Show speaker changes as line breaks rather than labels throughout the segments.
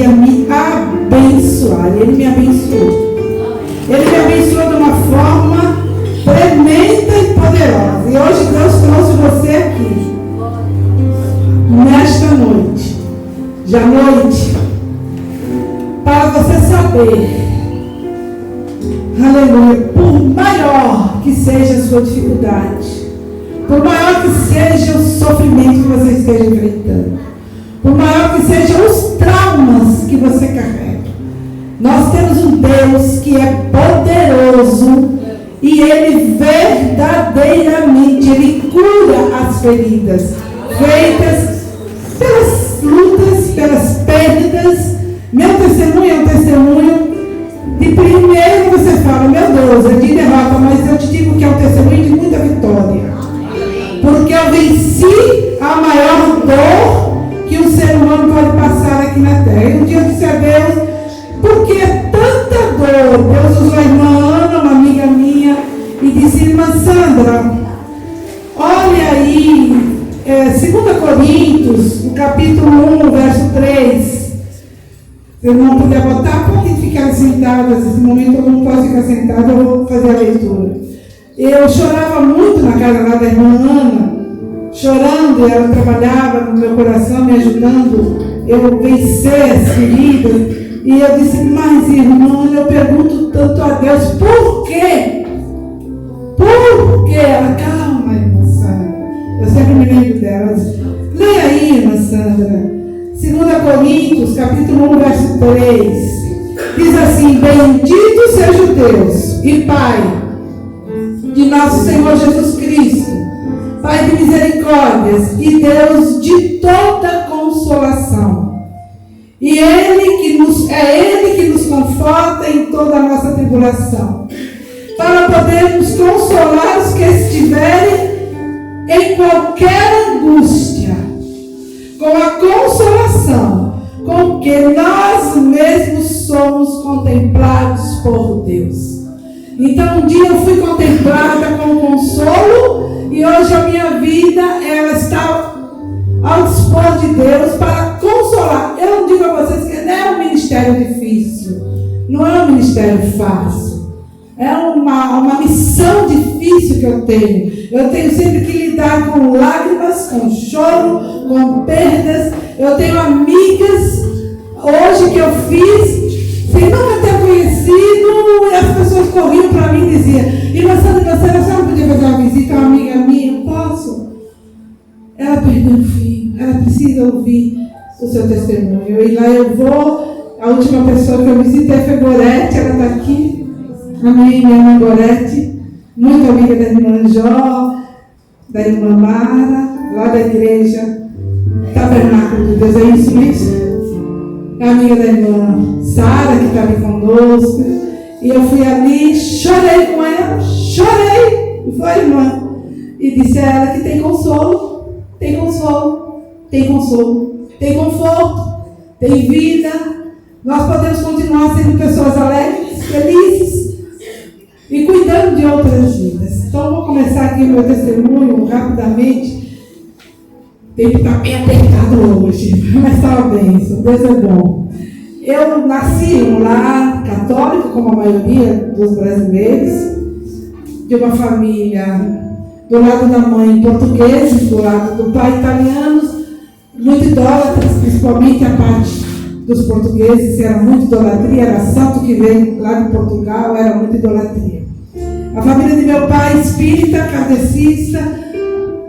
ia me abençoar. Ele me abençoou. Ele me abençoou de uma forma tremenda e poderosa. E hoje Deus trouxe você aqui, nesta noite, já noite, para você saber, aleluia, por maior que seja a sua dificuldade, por maior que seja o sofrimento que você esteja enfrentando, por maior que sejam os traumas que você carrega, nós temos um Deus que é poderoso e Ele verdadeiramente, Ele cura as feridas feitas pelas lutas, pelas perdas. Meu testemunho é um testemunho de primeiro você fala, meu Deus, é de derrota, mas eu te digo que é um testemunho de muita vitória. Porque eu venci a maior dor que um ser humano pode passar aqui na terra. E um dia eu disse a Deus, por que tanta dor? Deus usou a irmã Ana, uma amiga minha, e disse, irmã Sandra, olha aí, 2 Coríntios, no capítulo 1, verso 3. Se eu não puder botar, pode ficar sentado. Nesse momento eu não posso ficar sentado, eu vou fazer a leitura. Eu chorava muito na casa lá da irmã Ana, chorando, ela trabalhava no meu coração, me ajudando eu vencer as feridas. E eu disse, mas irmã, eu pergunto tanto a Deus, por quê? Por quê? Ela, calma, irmã Sandra. Eu sempre me lembro dela. Leia aí, irmã Sandra. 2 Coríntios, capítulo 1, verso 3. Diz assim, bendito seja o Deus e Pai de nosso Senhor Jesus Cristo, Pai de misericórdias e Deus de toda consolação. E Ele que nos conforta em toda a nossa tribulação, para podermos consolar os que estiverem em qualquer angústia, com a consolação com que nós mesmos somos contemplados por Deus. Então um dia eu fui contemplada com consolo e hoje a minha vida ela está ao dispor de Deus para consolar. Eu não digo a vocês que não é um ministério difícil, não é um ministério fácil, é uma missão difícil que eu tenho. Eu tenho sempre que lidar com lágrimas, com choro, com perdas. Eu tenho amigas hoje que eu fiz sem nunca ter conhecido, e as pessoas corriam para mim e diziam, irmã Sandra, você não podia fazer uma visita a uma amiga minha? Eu posso? Ela perdeu o filho, ela precisa ouvir o seu testemunho. E lá eu vou, a última pessoa que eu visitei foi Gorete, ela está aqui, amém, minha irmã Gorete, muito amiga da irmã Jó, da irmã Mara, lá da igreja Tabernáculo de Deus, é isso mesmo? É amiga da irmã Sara, que está ali conosco. E eu fui ali, chorei com ela, chorei, e foi, irmã. E disse a ela que tem consolo, tem consolo, tem consolo, tem conforto, tem vida. Nós podemos continuar sendo pessoas alegres, felizes e cuidando de outras vidas. Então, eu vou começar aqui o meu testemunho rapidamente. O tempo está bem apertado hoje, mas está uma bênção, Deus é bom. Eu nasci em um lar católico, como a maioria dos brasileiros, de uma família do lado da mãe portugueses, do lado do pai italianos, muito idólatras, principalmente a parte dos portugueses, era muito idolatria, era santo que veio lá de Portugal, era muito idolatria. A família de meu pai, espírita, kardecista,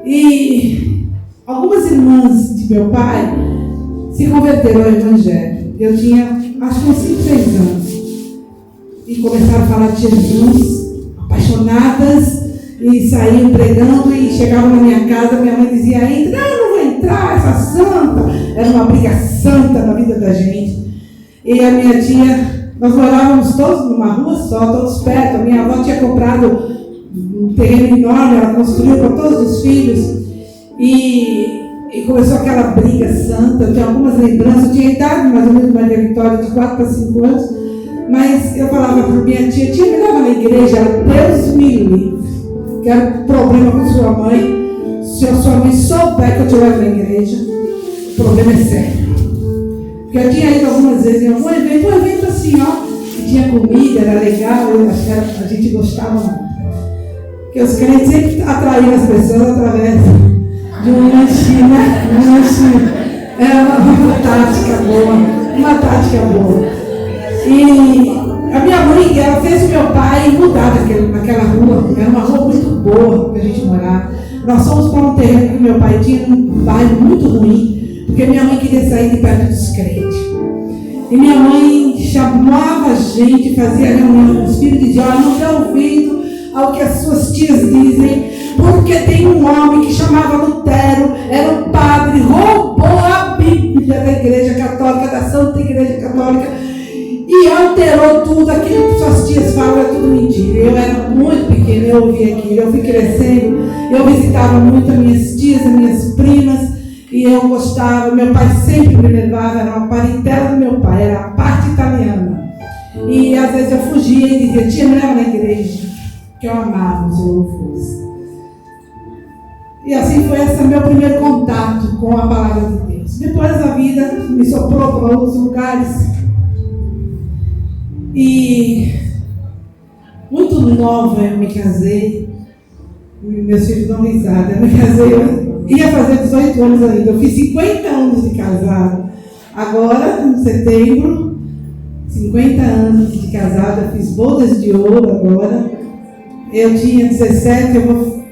e algumas irmãs de meu pai se converteram ao evangelho. Eu tinha, acho que uns 5, 6 anos. E começaram a falar de Jesus, apaixonadas, e saíam pregando, e chegavam na minha casa, minha mãe dizia, entra, não, eu não vou entrar, essa santa. Era uma briga santa na vida da gente. E a minha tia, nós morávamos todos numa rua só, todos perto. A minha avó tinha comprado um terreno enorme, ela construiu para todos os filhos. E começou aquela briga santa. Eu tenho algumas lembranças, eu tinha idade mais ou menos Maria Vitória, de 4 para 5 anos, mas eu falava para minha tia, me leva na igreja, Deus me livre, quero problema com sua mãe, se a sua mãe souber que eu te levo na igreja, o problema é sério. Porque eu tinha ido algumas vezes em algum evento, um evento assim, ó, que tinha comida, era legal, a gente gostava muito. Porque os crentes sempre atraíam as pessoas através de um lanchinho, né? Um lanchinho. Era uma tática boa. E a minha mãe, ela fez o meu pai mudar naquela rua. Era uma rua muito boa que a gente morava. Nós fomos para um terreno que meu pai tinha num bairro muito ruim, porque minha mãe queria sair de perto dos crentes. E minha mãe chamava a gente, fazia reunião com os filhos e dizia: olha, não dê ouvido ao que as suas tias dizem, porque tem um homem que chamava Lutero, era um padre, roubou a Bíblia da Igreja Católica, da Santa Igreja Católica, e alterou tudo. Aquilo que suas tias falam é tudo mentira. Eu era muito pequena, eu ouvia aquilo, eu fui crescendo, eu visitava muito as minhas tias, as minhas primas, e eu gostava. Meu pai sempre me levava, era uma parentela do meu pai, era a parte italiana, e às vezes eu fugia e dizia: tia, me leva na igreja, que eu amava os louvores. E assim foi esse meu primeiro contato com a palavra de Deus. Depois a vida me soprou para outros lugares. E muito nova eu me casei. Meus filhos dão risada. Eu me casei, eu ia fazer 18 anos ainda. Eu fiz 50 anos de casado. Agora, em setembro, 50 anos de casada. Fiz bodas de ouro agora. Eu tinha 17,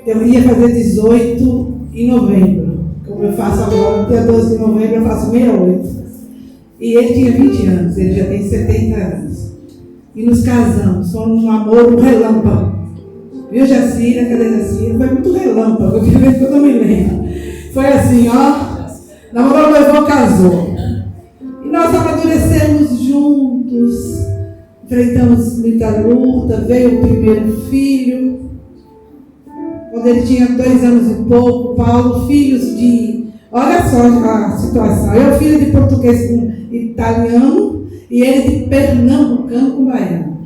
eu ia fazer 18 em novembro. Como eu faço agora, no dia 12 de novembro eu faço 68. E ele tinha 20 anos, ele já tem 70 anos. E nos casamos, foi um amor relâmpago. Viu, Jacira? Cadê Jacira? Foi muito relâmpago, que eu não me lembro. Foi assim, ó. Namorou, noivou, casou. E nós amadurecemos juntos. Enfrentamos muita luta, veio o primeiro filho. Quando ele tinha 2 anos e pouco, Paulo, filhos de... Olha só a situação. Eu, filho de português com italiano, e ele de pernambucano com baiano.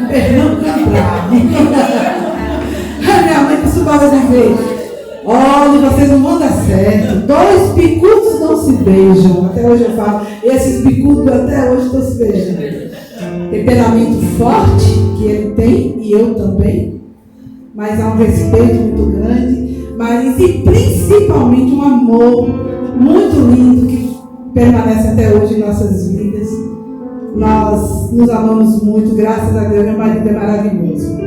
Pernambucano bravo. A minha mãe costumava dizer: olha, vocês não vão dar certo. 2 bicudos não se beijam. Até hoje eu falo, esses bicudos até hoje estão se beijando. Temperamento forte que ele tem, e eu também, mas há um respeito muito grande, mas e principalmente um amor muito lindo que permanece até hoje em nossas vidas. Nós nos amamos muito, graças a Deus, meu marido é maravilhoso.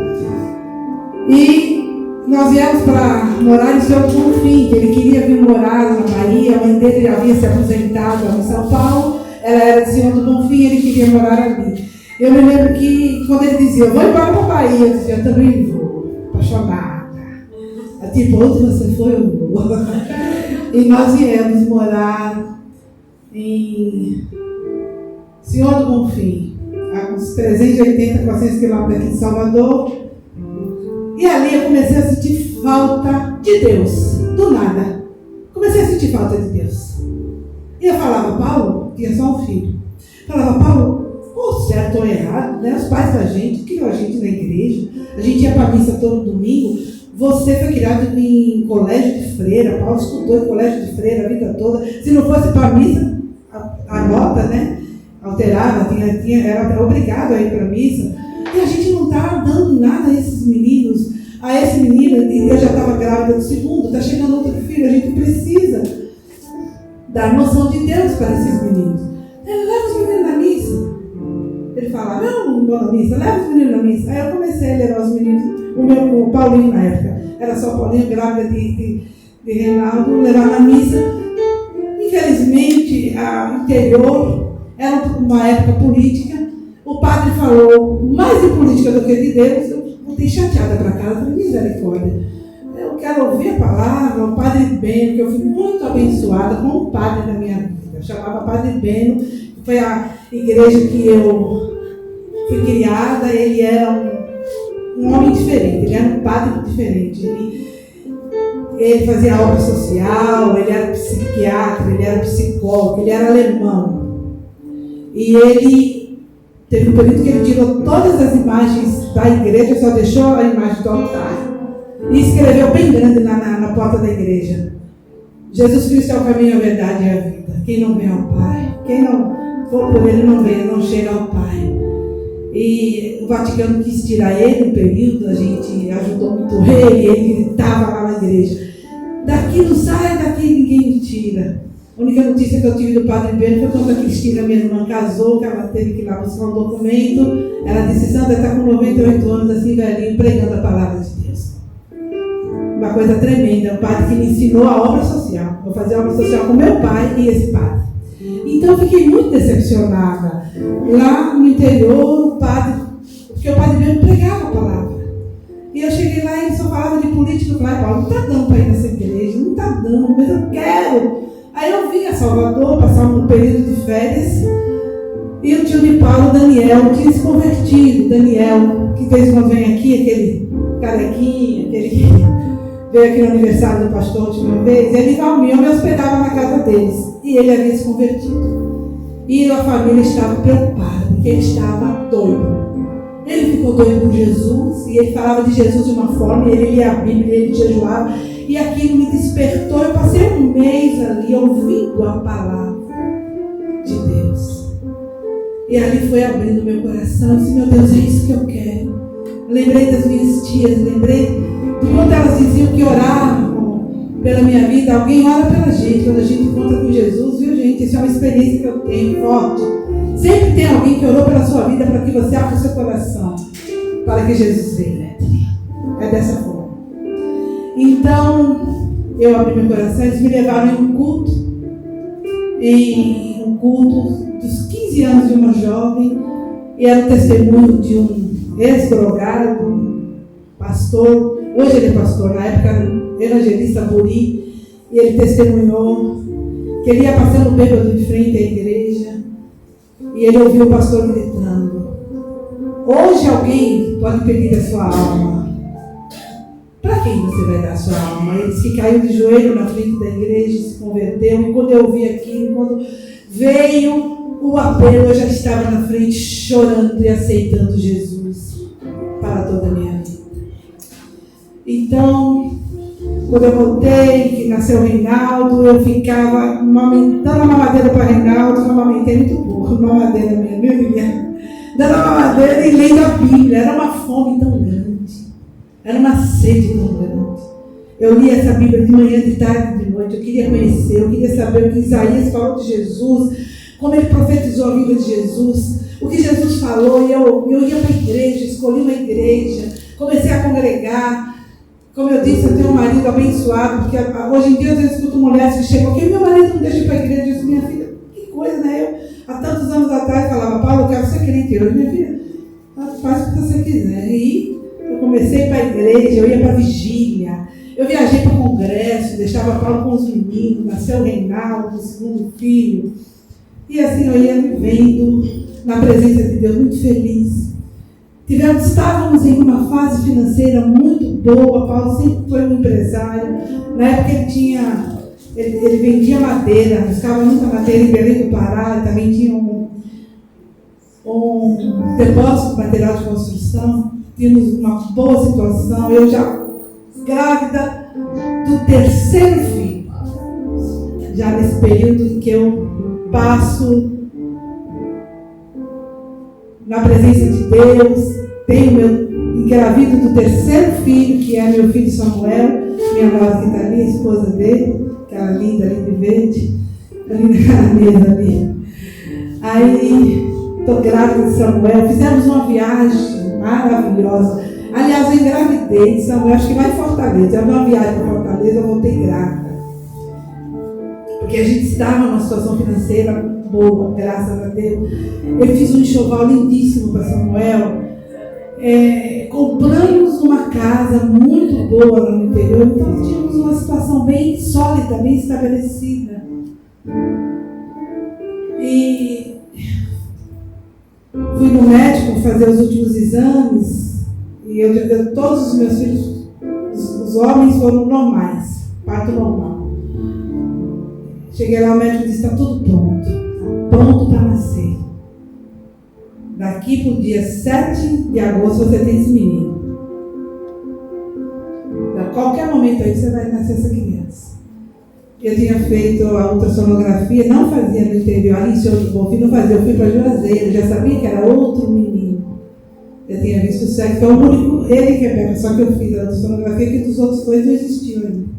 E nós viemos para morar em Senhor do Bonfim, que ele queria vir morar na Bahia. A mãe dele já havia se aposentado lá em São Paulo, ela era de Senhor do Bonfim, ele queria morar ali. Eu me lembro que quando ele dizia: eu vou embora para a Bahia, eu dizia: eu também vou, apaixonada. Tipo, onde você foi, eu vou. E nós viemos morar em Senhor do Bonfim, a uns 380, 400 quilômetros aqui de Salvador. E ali eu comecei a sentir falta de Deus, do nada. Comecei a sentir falta de Deus. E eu falava: Paulo, tinha só um filho. Falava: Paulo, ou certo ou errado, né? Os pais da gente criou a gente na igreja, a gente ia para a missa todo domingo. Você foi criado em colégio de freira, Paulo estudou em colégio de freira a vida toda. Se não fosse para a missa, a nota, né, alterava, era obrigado a ir para a missa. E a gente não está dando nada a esses meninos, a esse menino. Eu já estava grávida do segundo, está chegando outro filho, a gente precisa dar noção de Deus para esses meninos. Ele leva os meninos na missa. Ele fala: não vou na missa, leva os meninos na missa. Aí eu comecei a levar os meninos, o Paulinho na época, era só Paulinho, grávida de Reinaldo, levar na missa. Infelizmente, o interior era uma época política. O padre falou mais de política do que de Deus. Eu voltei chateada para casa, falei: misericórdia. Eu quero ouvir a palavra, o Padre Beno, que eu fui muito abençoada com o padre da minha vida. Eu chamava Padre Beno, foi a igreja que eu fui criada. Ele era um homem diferente, ele era um padre diferente. Ele fazia obra social, ele era psiquiatra, ele era psicólogo, ele era alemão. E ele teve um período que ele tirou todas as imagens da igreja, só deixou a imagem do altar. E escreveu bem grande na porta da igreja: Jesus Cristo é o caminho, a verdade e a vida. Quem não vem ao Pai, quem não for por Ele não vem, não chega ao Pai. E o Vaticano quis tirar ele um período, a gente ajudou muito ele gritava lá na igreja: daqui não sai, daqui ninguém me tira. A única notícia que eu tive do Padre Bento foi quando a Cristina, minha irmã, casou, que ela teve que ir lá buscar um documento. Ela disse: Sandra está com 98 anos, assim, velhinho, pregando a palavra de Deus. Uma coisa tremenda. O padre que me ensinou a obra social. Eu fazia obra social com meu pai e esse padre. Então eu fiquei muito decepcionada. Lá no interior, o padre, porque o Padre Bento pregava a palavra. E eu cheguei lá e ele só falava de política. Eu falei: Paulo, não está dando para ir nessa igreja, não está dando, mas eu quero. Aí eu vim a Salvador, passar um período de férias, e o tio de Paulo, Daniel, tinha se convertido. Daniel, que fez uma vem aqui, aquele carequinha, aquele que veio aqui no aniversário do pastor a última vez, ele eu me hospedava na casa deles, e ele havia se convertido. E a família estava preocupada, porque ele estava doido. Ele ficou doido com Jesus, e ele falava de Jesus de uma forma, e ele lia a Bíblia, ele jejuava, e aquilo me despertou. Eu passei um mês ali ouvindo a palavra de Deus. E ali foi abrindo meu coração. Eu disse: meu Deus, é isso que eu quero. Lembrei das minhas tias, lembrei de quando elas diziam que oravam pela minha vida. Alguém ora pela gente quando a gente encontra com Jesus, viu, gente? Isso é uma experiência que eu tenho forte. Sempre tem alguém que orou pela sua vida para que você abra o seu coração, para que Jesus venha. É dessa forma. Então, eu abri meu coração, eles me levaram em um culto dos 15 anos de uma jovem, e era o testemunho de um ex-drogado, pastor, hoje ele é pastor, na época era evangelista Buri, e ele testemunhou que ele ia passando bêbado de frente à igreja, e ele ouviu o pastor gritando: hoje alguém pode pedir a sua alma. Para quem você vai dar a sua alma? Ele disse que caiu de joelho na frente da igreja, se converteu. E quando eu ouvi aquilo, quando veio o apelo, eu já estava na frente chorando e aceitando Jesus para toda a minha vida. Então, quando eu voltei, que nasceu o Reinaldo, eu ficava dando a mamadeira para Reinaldo. Uma mamadeira muito boa, mamadeira minha filha, dando a mamadeira e lendo a Bíblia. Era uma fome tão grande. Era uma sede tão grande. Eu li essa Bíblia de manhã, de tarde, de noite. Eu queria conhecer, eu queria saber o que Isaías falou de Jesus, como ele profetizou a vida de Jesus, o que Jesus falou. E eu ia para a igreja, escolhi uma igreja, comecei a congregar. Como eu disse, eu tenho um marido abençoado, porque hoje em dia eu escuto mulheres que chegam aqui: meu marido não deixa ir para a igreja. Eu disse: minha filha, que coisa, né? Eu, há tantos anos atrás, falava: Paulo, eu quero ser crente. Hoje, minha filha, faz o que você quiser. E eu comecei para a igreja, eu ia para a vigília, eu viajei para o congresso, deixava Paulo com os meninos, nasceu o Reinaldo, o segundo filho. E assim eu ia vivendo na presença de Deus, muito feliz. Estávamos em uma fase financeira muito boa. Paulo sempre foi um empresário. Na época ele vendia madeira, buscava muita madeira em Belém do Pará. Ele também tinha um depósito de material de construção. Tínhamos uma boa situação. Eu já grávida do terceiro filho, já nesse período em que eu passo na presença de Deus, engravido do terceiro filho, que é meu filho Samuel, minha nora que está ali, a esposa dele, aquela linda ali de verde, ali naquela mesa ali. Aí, estou grávida de Samuel, fizemos uma viagem maravilhosa. Aliás, eu engravidei de Samuel, acho que vai em Fortaleza. Eu uma viagem para Fortaleza, eu voltei grávida. Porque a gente estava numa situação financeira boa, graças a Deus. Eu fiz um enxoval lindíssimo para Samuel. Compramos uma casa muito boa lá no interior, então tínhamos uma situação bem sólida, bem estabelecida. E fui no médico fazer os últimos exames, e todos os meus filhos, os homens, foram normais, parto normal. Cheguei lá, o médico disse: está tudo pronto para nascer. Daqui para o dia 7 de agosto você tem esse menino. A qualquer momento aí você vai nascer essa criança. Eu tinha feito a ultrassonografia, não fazia no interior, ali em Senhor do Bom Fim, não fazia, eu fui para Juazeiro, já sabia que era outro menino. Eu tinha visto o sexo, foi o único, ele e Rebeca, só que eu fiz a ultrassonografia, que dos outros dois não existiam ainda.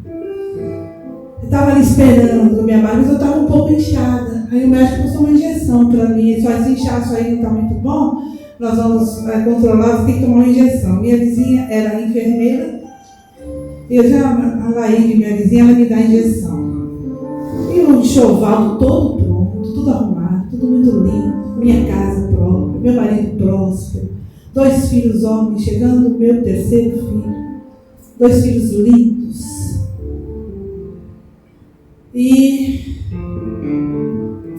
Eu estava ali esperando minha mãe, mas eu estava um pouco inchada. Aí o médico passou uma injeção para mim, só esse inchaço aí não está muito bom, nós vamos controlar, você tem que tomar uma injeção. Minha vizinha era enfermeira, e eu já, a Laíde, minha vizinha, ela me dá a injeção. E o enxoval todo pronto, tudo arrumado, tudo muito limpo, minha casa própria, meu marido próspero, 2 filhos homens, chegando o meu 3º filho, 2 filhos lindos. E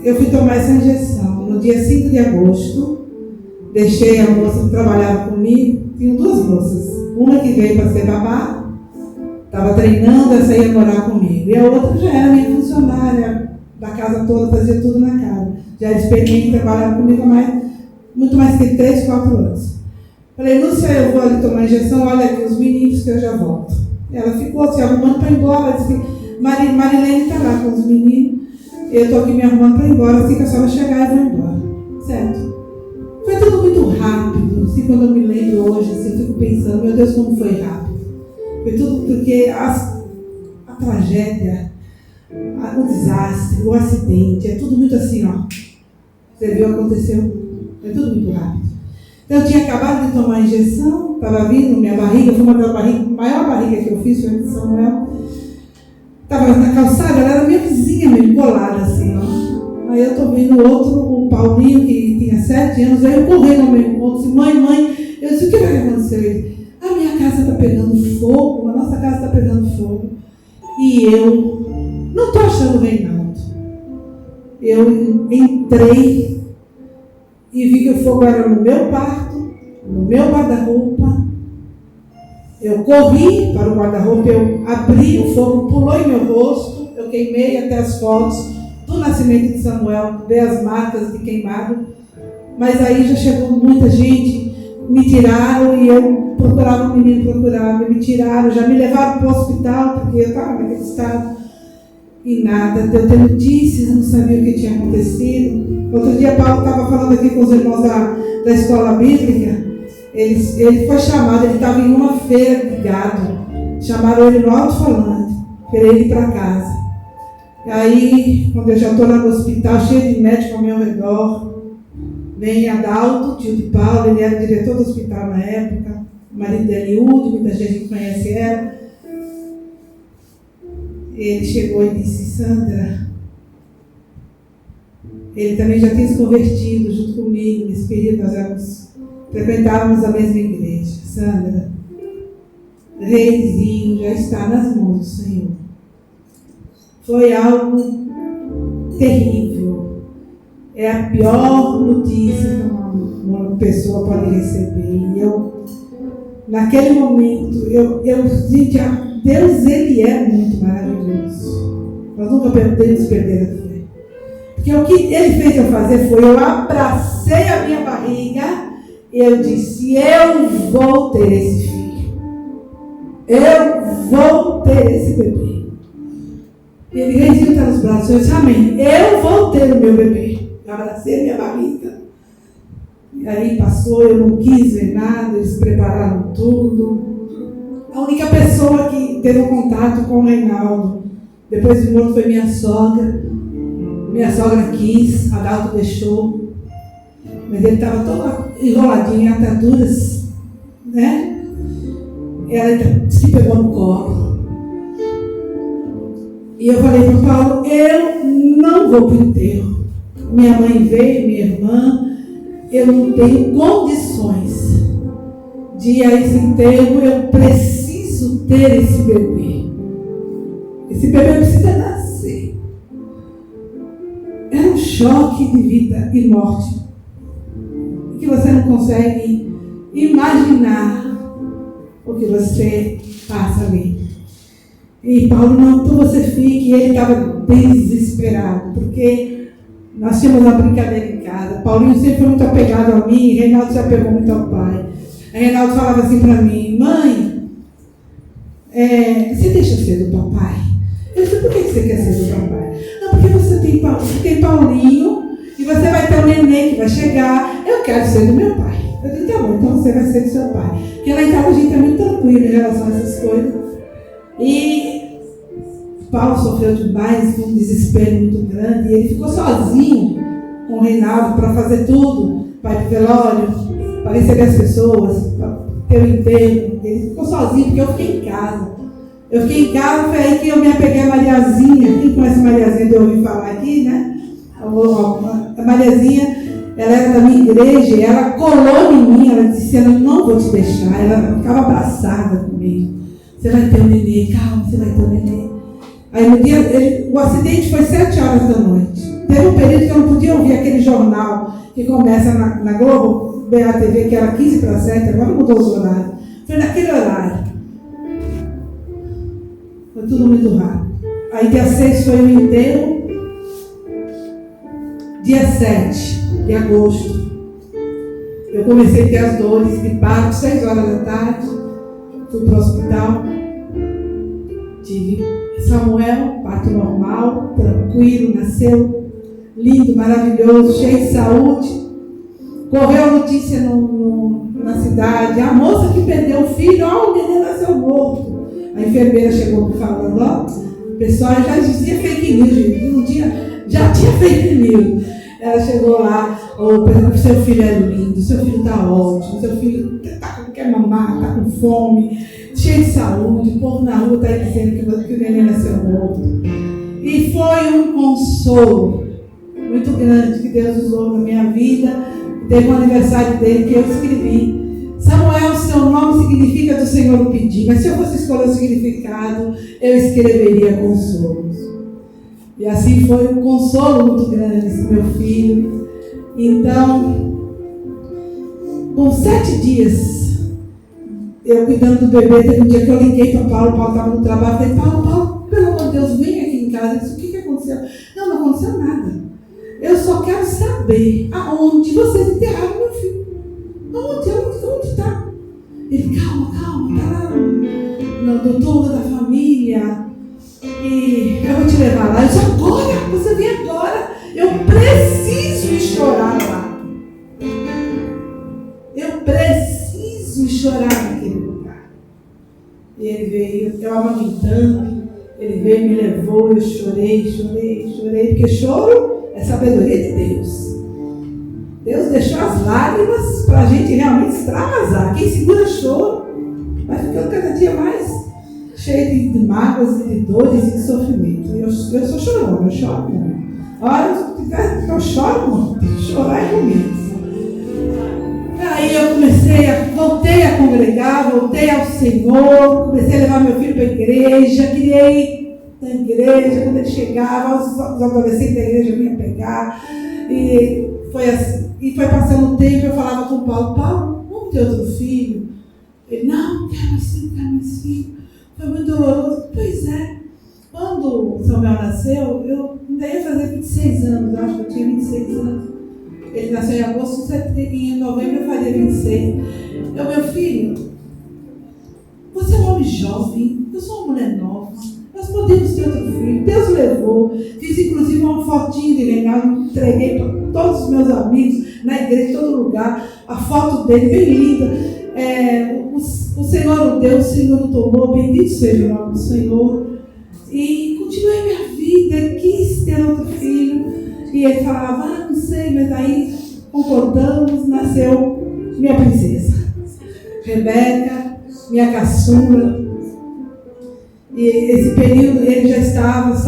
eu fui tomar essa injeção no dia 5 de agosto, deixei a moça que trabalhava comigo, tinham 2 moças, uma que veio para ser babá, estava treinando, essa ia morar comigo. E a outra já era minha funcionária da casa toda, fazia tudo na casa. Já era experiente, trabalhava comigo há muito mais que 3, 4 anos. Falei, Lúcia, eu vou ali tomar injeção, olha aqui os meninos que eu já volto. Ela ficou se arrumando para ir embora, disse, Marilene está lá com os meninos, eu estou aqui me arrumando para ir embora, assim que a senhora chegar eu vou embora. Certo? Foi tudo muito rápido, assim, quando eu me lembro hoje, assim, eu fico pensando, meu Deus, como foi rápido. Foi tudo porque a tragédia, o desastre, o acidente, é tudo muito assim, ó. Você viu, aconteceu. Foi tudo muito rápido. Então, eu tinha acabado de tomar a injeção, estava vindo, minha barriga, foi uma das maior barriga que eu fiz, foi de Samuel. Estava na calçada, ela era minha vizinha mesmo, colada assim, ó. Aí eu estou vendo o outro, o Paulinho, que tinha 7 anos, aí eu correndo ao meu encontro, disse, mãe, eu disse, o que vai acontecer? A minha casa está pegando fogo, a nossa casa está pegando fogo. E eu não estou achando o Reinaldo. Eu entrei e vi que o fogo era no meu quarto, no meu guarda-roupa. Eu corri para o guarda-roupa, eu abri, o fogo pulou em meu rosto, eu queimei até as fotos do nascimento de Samuel, ver as marcas de queimado. Mas aí já chegou muita gente, me tiraram e eu procurava o menino, me tiraram, já me levaram para o hospital, porque eu estava naquele estado, e nada, deu ter notícias, não sabia o que tinha acontecido. Outro dia, Paulo estava falando aqui com os irmãos da escola bíblica, ele foi chamado, ele estava em uma feira de gado, chamaram ele no alto-falante, para ele ir para casa. E aí, quando eu já estou lá no hospital, cheio de médicos ao meu redor, vem Adalto, tio de Paulo, ele era diretor do hospital na época, o marido de Eliúde, muita gente conhece ela. Ele chegou e disse, Sandra, ele também já tinha se convertido junto comigo, nesse período nós frequentávamos a mesma igreja. Sandra, Reizinho já está nas mãos do Senhor. Foi algo terrível. É a pior notícia que uma pessoa pode receber. E eu, naquele momento, gente, Deus, Ele é muito maravilhoso. Nós nunca podemos perder a fé. Porque o que Ele fez eu fazer foi, eu abracei a minha barriga e eu disse, eu vou ter esse filho. Eu vou ter esse bebê. E ele Reizinho está nos braços, eu disse, amém. Eu vou ter o meu bebê. Eu abracei a minha barriga. E aí passou, eu não quis ver nada, eles prepararam tudo. A única pessoa que teve um contato com o Reinaldo, depois de morto, foi minha sogra. Minha sogra quis, Adalto deixou. Mas ele estava todo enroladinho em ataduras, né? Ela se pegou no colo. E eu falei para o Paulo, eu não vou para o enterro. Minha mãe veio, minha irmã, eu não tenho condições de ir a esse enterro, eu preciso ter esse bebê. Esse bebê precisa nascer. É um choque de vida e morte que você não consegue imaginar o que você passa ali. E Paulo, não, então você fique. E ele estava desesperado, porque nós tínhamos uma brincadeira em casa. Paulinho sempre foi muito apegado a mim, e Reinaldo se apegou muito ao pai. Aí Reinaldo falava assim para mim, mãe, você deixa ser do papai? Eu disse, por que você quer ser seu pai? Não, porque você tem Paulinho e você vai ter um neném que vai chegar. Eu quero ser do meu pai. Eu disse, tá bom, então você vai ser do seu pai. Porque lá em casa a gente é muito tranquilo em relação a essas coisas. E Paulo sofreu demais, um desespero muito grande. E ele ficou sozinho com o Reinaldo para fazer tudo, para ir para o velório, para receber as pessoas, para ter o enterro. Ele ficou sozinho, porque eu fiquei em casa. Eu fiquei em casa, foi aí que eu me apeguei a Mariazinha. Quem conhece a Mariazinha, eu ouvi falar aqui, né? A Mariazinha, ela era da minha igreja, e ela colou em mim, ela disse, eu não vou te deixar. Ela ficava abraçada comigo. Você vai ter um neném, calma, você vai ter um neném. Aí no dia, o acidente foi 7 horas da noite. Teve um período que eu não podia ouvir aquele jornal que começa na Globo, BATV, que era 15 para 7, agora mudou os horários. Foi naquele horário. Foi tudo muito rápido. Aí dia 6 foi o enterro. Dia 7 de agosto, eu comecei a ter as dores de parto, 6 horas da tarde. Fui para o hospital. Tive Samuel, parto normal, tranquilo, nasceu lindo, maravilhoso, cheio de saúde. Correu a notícia na cidade, a moça que perdeu o filho, o neném nasceu morto. A enfermeira chegou me falando, o pessoal já dizia fake news, gente, já tinha fake news. Ela chegou lá, por exemplo, seu filho é lindo, seu filho está ótimo, seu filho quer mamar, está com fome, cheio de saúde, o povo na rua está dizendo que o neném nasceu morto. E foi um consolo muito grande que Deus usou na minha vida. Teve um aniversário dele que eu escrevi. Samuel, seu nome significa do Senhor o pedir, mas se eu fosse escolher o significado, eu escreveria consolo. E assim foi um consolo muito grande esse meu filho. Então, com 7 dias, eu cuidando do bebê, teve um dia que eu liguei para Paulo estava no trabalho, falei, Paulo, pelo amor de Deus, vem aqui em casa. Ele disse, o que aconteceu? Não aconteceu nada. Eu só quero saber aonde vocês enterraram meu filho. Onde está? Ele, calma, está lá no túmulo da família. E eu vou te levar lá. Eu disse, agora, você vem agora. Eu preciso chorar lá. Eu preciso chorar naquele lugar. E ele veio, eu amamentando, ele veio, me levou, eu chorei, porque choro é sabedoria de Deus. Deus deixou as lágrimas para a gente realmente extravasar. Quem segura choro vai ficando cada dia mais cheio de mágoas e de dores e de sofrimento. Eu sou chorona, eu choro muito. Olha, eu choro muito. Chorar é comigo. Aí eu voltei a congregar, voltei ao Senhor, comecei a levar meu filho para a igreja, criei na igreja, quando ele chegava, os adolescentes da igreja vinham pegar. E foi assim. E foi passando o tempo, eu falava com o Paulo, vamos ter outro filho? Ele, não quero mais filho. Foi muito doloroso. Pois é. Quando o Samuel nasceu, eu ainda ia fazer 26 anos, eu acho que eu tinha 26 anos. Ele nasceu em agosto, em novembro eu faria 26. Eu, meu filho, você é um homem jovem, eu sou uma mulher nova, nós podemos ter outro filho. Deus levou. Fiz inclusive uma fotinho de Reinaldo, entreguei para todos os meus amigos, na igreja, em todo lugar, a foto dele, bem linda. O Senhor o deu, o Senhor o tomou, bendito seja o nome do Senhor. E continuei minha vida, quis ter outro filho. E ele falava, não sei, mas aí concordamos, nasceu minha princesa, Rebeca, minha caçula. E esse período ele já estávamos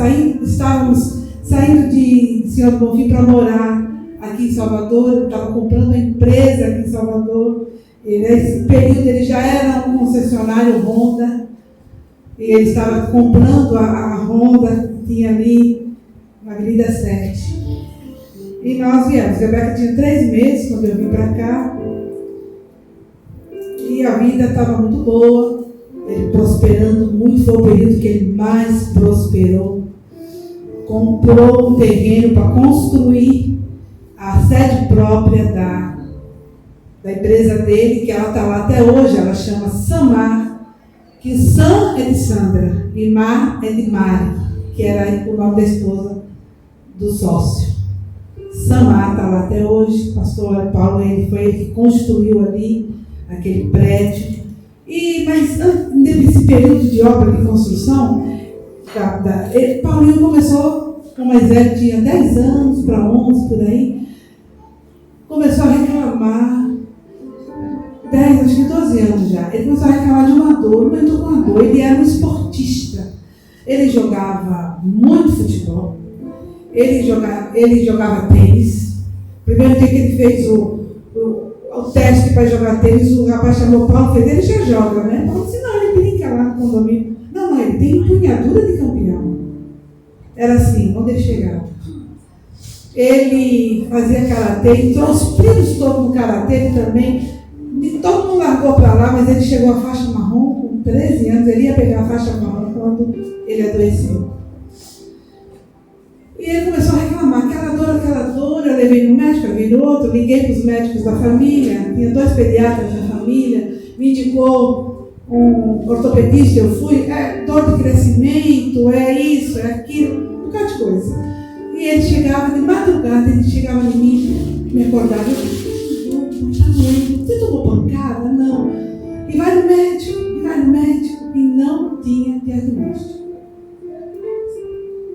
saindo de Senhor do Bonfim para morar aqui em Salvador. Ele estava comprando uma empresa aqui em Salvador. E nesse período ele já era um concessionário Honda. E ele estava comprando a Honda, que tinha ali na Avenida 7. E nós viemos. Rebeca tinha 3 meses quando eu vim para cá. E a vida estava muito boa. Ele prosperando muito. Foi o período que ele mais prosperou. Comprou um terreno para construir a sede própria da empresa dele, que ela está lá até hoje. Ela chama Samar, que Sam é de Sandra e Mar é de Mari. que era o nome da esposa do sócio. Samar está lá até hoje, o pastor Paulo, foi ele que construiu ali aquele prédio. Mas nesse período de obra de construção, Paulinho começou, o mais velho tinha 10 anos para 11, por aí, começou a reclamar, 10, acho que 12 anos já, ele começou a reclamar de uma dor, aumentou com uma dor, ele era um esportista, ele jogava muito futebol, ele jogava tênis. Primeiro dia que ele fez o teste para jogar tênis, o rapaz chamou o Paulo, fez, ele já joga, né? Paulo disse, não, ele brinca lá no condomínio. Não, ele tem empunhadura de campeão. Era assim, quando ele chegava. Ele fazia karatê, entrou os primos todos no karatê também. Todo mundo largou para lá, mas ele chegou à faixa marrom com 13 anos, ele ia pegar a faixa marrom quando ele adoeceu. E ele começou a reclamar, aquela dor, eu levei no médico, eu levei no outro, liguei para os médicos da família, tinha 2 pediatras da família, me indicou um ortopedista, eu fui, dor de crescimento, é isso, é aquilo, um bocado de coisa. E ele chegava de madrugada, ele chegava em mim, me acordava, eu está doendo, você tomou pancada? Não. E vai no médico, e não tinha diagnóstico.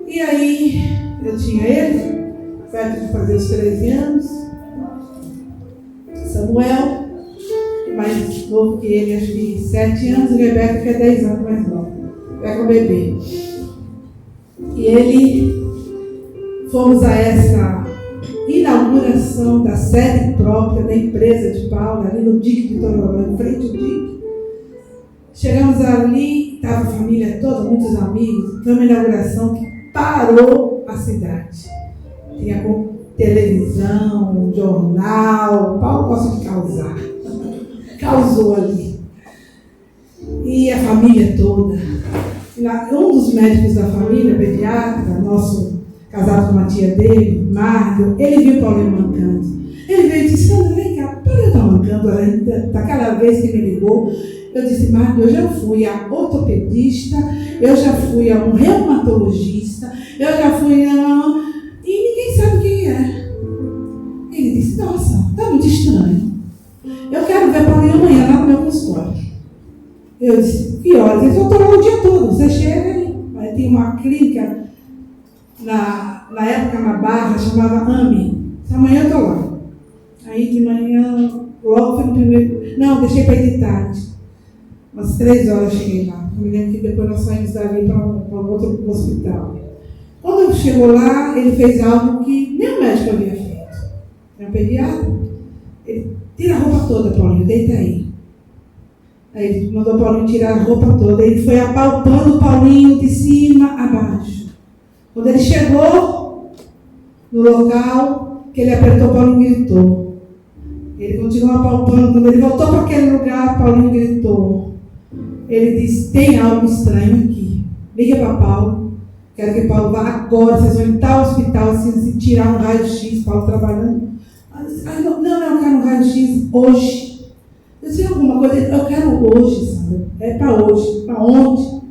E aí, eu tinha ele, perto de fazer os 13 anos, Samuel, mais novo que ele, acho que 7 anos, e Rebeca, que é 10 anos mais nova. Rebeca é um bebê. E ele, fomos a essa inauguração da sede própria da empresa de Paulo, ali no DIC de Tororó, em frente ao DIC. Chegamos ali, estava a família toda, muitos amigos, foi uma inauguração que parou a cidade. Tinha televisão, jornal, Paulo gosta de causar. Causou ali. E a família toda. Um dos médicos da família, pediatra, nosso casado com uma tia dele, Mário, ele viu Paulinho mancando. Ele veio e disse, Sandra, vem cá, Paulinho está mancando ainda, daquela vez que me ligou. Eu disse, Mário, eu já fui a ortopedista, eu já fui a um reumatologista, eu já fui a... E ninguém sabe quem é. Ele disse, nossa, está muito estranho. Eu quero ver Paulinho amanhã lá no meu consultório. Eu disse, que horas? Ele falou, estou lá o dia todo, você chega aí. Aí tem uma clínica, na época na Barra, chamava AMI. Amanhã eu estou lá. Aí de manhã, logo foi no primeiro... Não, deixei para ir de tarde. Umas 3 horas eu cheguei lá. Eu me lembro que depois nós saímos dali para um outro hospital. Quando eu chegou lá, ele fez algo que nem o médico havia feito. Era um pediatra. Ele tira a roupa toda, Paulinho, deita aí. Aí ele mandou o Paulinho tirar a roupa toda. Ele foi apalpando o Paulinho de cima a baixo. Quando ele chegou no local, que ele apertou, o Paulinho gritou. Ele continuou apalpando. Quando ele voltou para aquele lugar, Paulinho gritou. Ele disse, tem algo estranho aqui. Liga para Paulo. Quero que Paulo vá agora. Vocês vão em tal hospital, assim, tirar um raio-x. Paulo trabalhando. Não, eu quero um raio-x hoje. Eu disse, alguma coisa? Eu quero hoje, sabe? É para hoje. Para onde?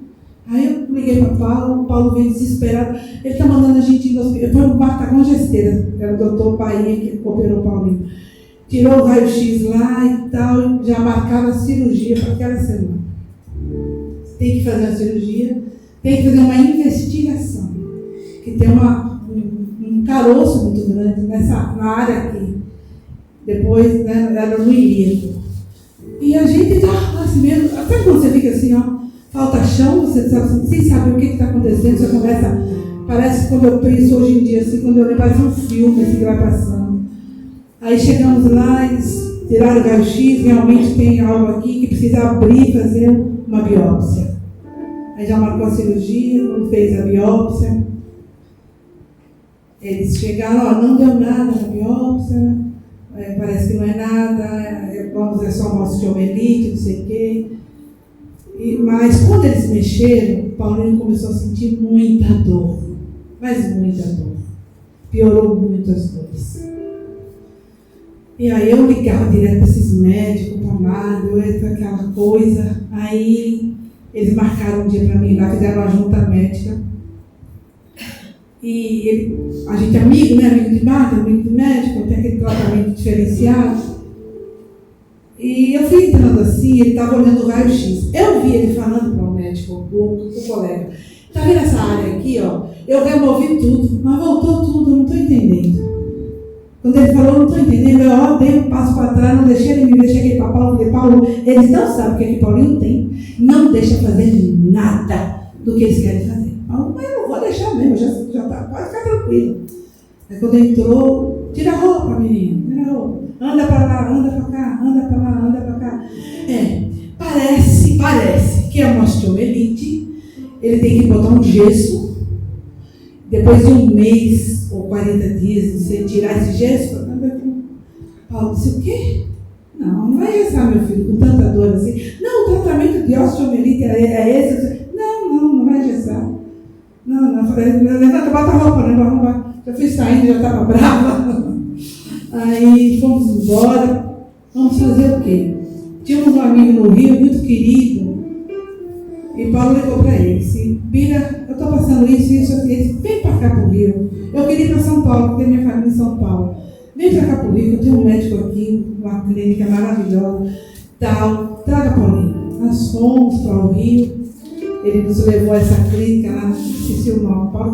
Aí eu liguei para Paulo. O Paulo veio desesperado. Ele está mandando a gente ir no hospital. Eu fui no Bartagão Gesteira. Era o doutor Painha que operou o Paulinho. Tirou o raio-x lá e tal. Já marcava a cirurgia para aquela semana. Tem que fazer a cirurgia, tem que fazer uma investigação, que tem um caroço muito grande na área aqui. Depois, né, ela não iria. E a gente está assim mesmo, até quando você fica assim, ó, falta chão, você sabe, sem saber o que está acontecendo, você começa, parece quando eu penso hoje em dia, assim, quando eu lembro, parece um filme assim, que vai passando. Aí chegamos lá, eles tiraram o raio-x, realmente tem algo aqui que precisa abrir e fazer uma biópsia. Aí já marcou a cirurgia, quando fez a biópsia, eles chegaram, ó, não deu nada na biópsia, parece que não é nada, é só uma osteomielite, não sei o quê. Mas quando eles mexeram, o Paulinho começou a sentir muita dor, mas muita dor. Piorou muito as dores. E aí eu ligava direto para esses médicos, para Mário, aquela coisa. Aí eles marcaram um dia para mim lá, fizeram uma junta médica. E a gente é amigo, né? Amigo de Marta, amigo do médico, tem aquele tratamento diferenciado. E eu fui entrando assim, ele estava olhando o raio-x. Eu vi ele falando para o médico, o colega. Está vendo essa área aqui, ó? Eu removi tudo, mas voltou tudo, eu não estou entendendo. Quando ele falou, não estou entendendo, eu dei um passo para trás, não deixei ele me ver, cheguei para Paulo, falei, Paulo, eles não sabem o que é que Paulinho tem, não deixa fazer nada do que eles querem fazer. Paulo, mas eu não vou deixar mesmo, já tá, pode ficar tranquilo. Aí quando entrou, tira a roupa, menino, tira a roupa. Anda para lá, anda para cá, anda para lá, anda para cá. Parece que é uma osteomielite. Ele tem que botar um gesso. Depois de um mês ou 40 dias de você tirar esse gesso, Paulo disse, o quê? Não vai gessar, meu filho, com tanta dor assim. Não, o tratamento de osteomielite é esse. Não vai gessar. Não, levanta, bota a roupa, não vai. Já fui saindo, já estava brava. Aí fomos embora. Vamos fazer o quê? Tínhamos um amigo no Rio, muito querido. E Paulo ligou para ele. Disse, Bira, eu estou passando isso aqui. Ele disse, vem para cá para o Rio. Eu queria ir para São Paulo, porque minha família em São Paulo. Vem para cá para o Rio, que eu tenho um médico aqui, uma clínica maravilhosa. Tal, traga Paulinho. Nós fomos para o Rio. Ele nos levou a essa clínica lá, esqueci o nome. Paulo